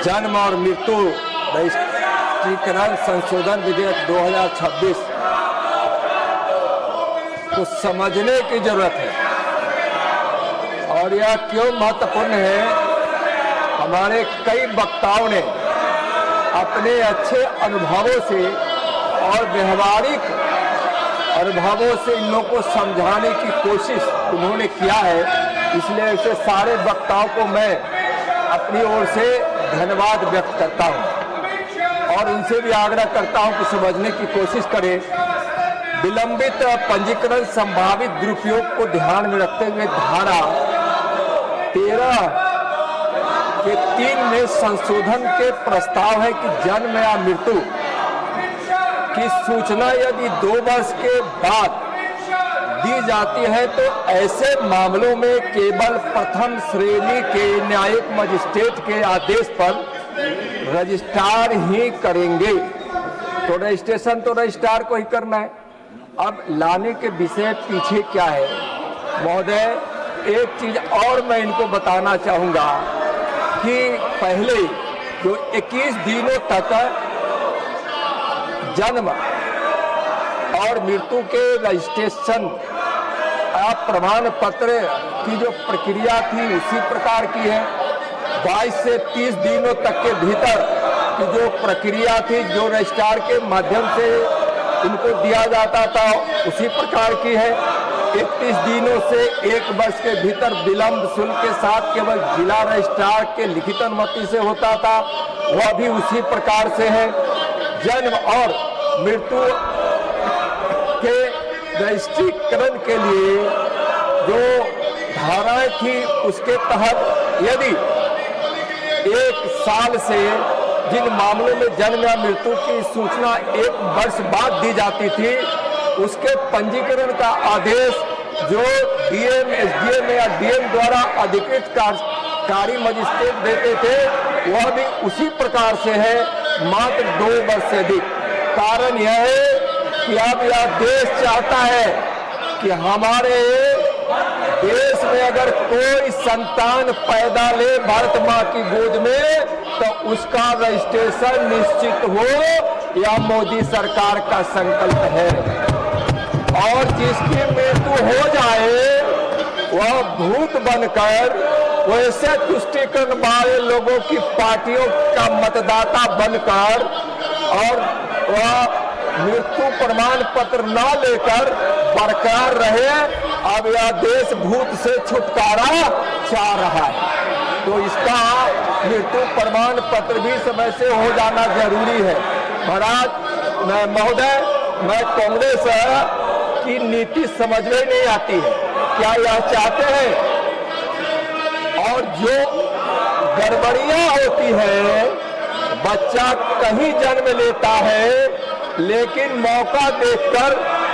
जन्म और मृत्यु रजिस्ट्रीकरण संशोधन विधेयक 2026 को समझने की जरूरत है। और यह क्यों महत्वपूर्ण है? हमारे कई वक्ताओं ने अपने अच्छे अनुभवों से और व्यवहारिक अनुभवों से इन लोगों को समझाने की कोशिश उन्होंने किया है। इसलिए ऐसे सारे वक्ताओं को मैं अपनी ओर से धन्यवाद व्यक्त करता हूं और उनसे भी आग्रह करता हूं कि समझने की कोशिश करें। विलंबित पंजीकरण संभावित दुरुपयोग को ध्यान में रखते हुए धारा 13 के 3 में संशोधन के प्रस्ताव है कि जन्म या मृत्यु की सूचना यदि 2 वर्ष के बाद दी जाती है तो ऐसे मामलों में केवल प्रथम श्रेणी के न्यायिक मजिस्ट्रेट के आदेश पर रजिस्ट्रार ही करेंगे। तो रजिस्ट्रेशन तो रजिस्ट्रार को ही करना है। अब लाने के विषय पीछे क्या है महोदय, एक चीज और मैं इनको बताना चाहूंगा कि पहले जो 21 दिनों तक जन्म और मृत्यु के रजिस्ट्रेशन प्रमाण पत्र की जो प्रक्रिया थी उसी प्रकार की है। 22 से 30 दिनों तक के भीतर की जो प्रक्रिया थी, जो रजिस्ट्रार के माध्यम से इनको दिया जाता था उसी प्रकार की है। 31 दिनों से 1 वर्ष के भीतर विलंब शुल्क के साथ केवल जिला रजिस्ट्रार के लिखित अनुमति से होता था, वह भी उसी प्रकार से है। जन्म और मृत्यु के रजिस्ट्रीकरण के लिए जो धाराएं थी उसके तहत यदि 1 साल से जिन मामलों में जन्म या मृत्यु की सूचना 1 वर्ष बाद दी जाती थी, उसके पंजीकरण का आदेश जो डीएम, एसडीएम या डीएम द्वारा अधिकृत कार्य मजिस्ट्रेट देते थे वह भी उसी प्रकार से है, मात्र 2 वर्ष से अधिक। कारण यह है कि अब यह देश चाहता है कि हमारे देश में अगर कोई संतान पैदा ले भारत माँ की गोद में तो उसका रजिस्ट्रेशन निश्चित हो, यह मोदी सरकार का संकल्प है। और जिसकी मृत्यु हो जाए वह भूत बनकर वैसे तुष्टीकरण वाले लोगों की पार्टियों का मतदाता बनकर और वह मृत्यु प्रमाण पत्र न लेकर बरकरार रहे। अब यह देश भूत से छुटकारा चाह रहा है, तो इसका मृत्यु प्रमाण पत्र भी समय से हो जाना जरूरी है। महाराज महोदय, मैं कांग्रेस की नीति समझ में नहीं आती है। क्या यह चाहते हैं और जो गड़बड़ियां होती है, बच्चा कहीं जन्म लेता है लेकिन मौका देखकर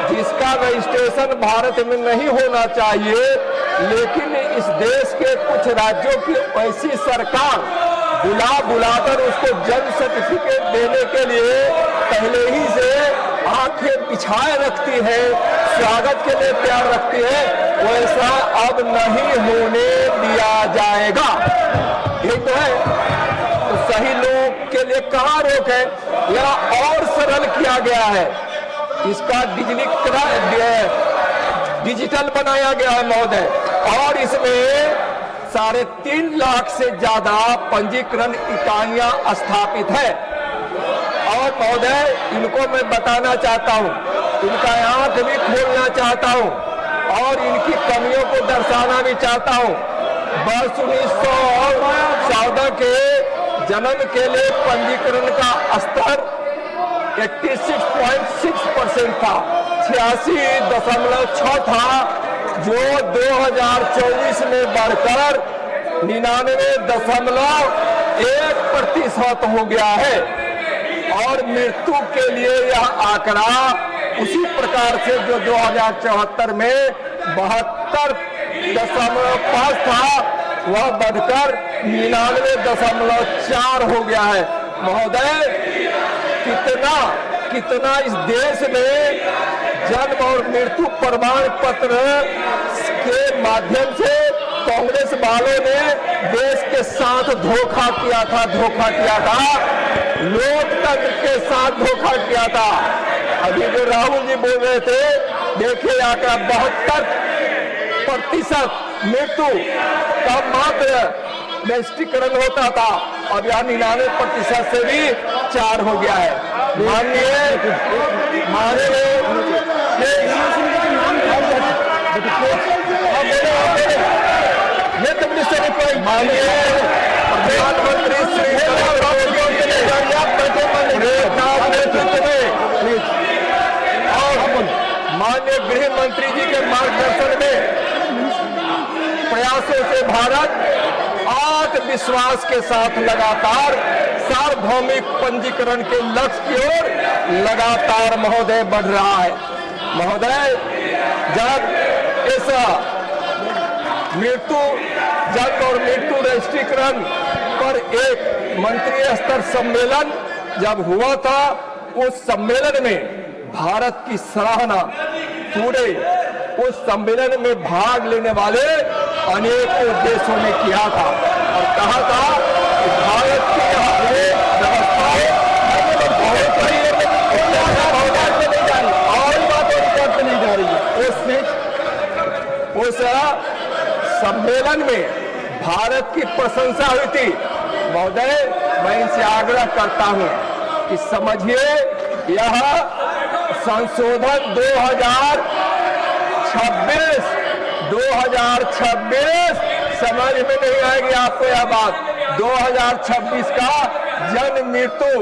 जिसका रजिस्ट्रेशन भारत में नहीं होना चाहिए, लेकिन इस देश के कुछ राज्यों की ऐसी सरकार बुलाकर उसको जन्म सर्टिफिकेट देने के लिए पहले ही से आंखें बिछाए रखती है, स्वागत के लिए तैयार रखती है, वैसा अब नहीं होने दिया जाएगा। ये तो है, तो सही लोग के लिए कहाँ रोक है? यह और सरल किया गया है, इसका डिजिटल बनाया गया है महोदय, और इसमें 3.5 लाख से ज्यादा पंजीकरण इकाइयां स्थापित है। और महोदय, इनको मैं बताना चाहता हूं, इनका आंख भी खोलना चाहता हूं और इनकी कमियों को दर्शाना भी चाहता हूं। वर्ष 1914 के जन्म के लिए पंजीकरण का स्तर 86.6% था, 86.6 था, जो 2024 में बढ़कर 99.1% हो गया है। और मृत्यु के लिए यह आंकड़ा उसी प्रकार से जो 2074 में 72.5 था, वह बढ़कर 99.4 हो गया है। महोदय, कितना इस देश में जन्म और मृत्यु प्रमाण पत्र के माध्यम से कांग्रेस वालों ने देश के साथ धोखा किया था, लोकतंत्र के साथ धोखा किया था। अभी जो राहुल जी बोल रहे थे, देखिए आंकड़ा 72% मृत्यु का मात्र निष्टीकरण होता था, अब यहाँ 99% से भी 4 हो गया है। माननीय प्रधानमंत्री श्री और माननीय गृह मंत्री जी के मार्गदर्शन में प्रयासों से भारत आत्मविश्वास के साथ लगातार सार्वभौमिक पंजीकरण के लक्ष्य की ओर लगातार महोदय बढ़ रहा है। महोदय, जब इस जन्म और मृत्यु रजिस्ट्रीकरण पर एक मंत्रिय स्तर सम्मेलन जब हुआ था, उस सम्मेलन में भारत की सराहना पूरे उस सम्मेलन में भाग लेने वाले अनेकों देशों ने किया था और कहा था कि भारत की व्यवस्था नहीं जा रही है। उस सम्मेलन में भारत की प्रशंसा हुई थी। महोदय, मैं इनसे आग्रह करता हूं कि समझिए, यह संशोधन 2026 समझ में नहीं आएगी आपको यह बात। 2026 का जन्म मृत्यु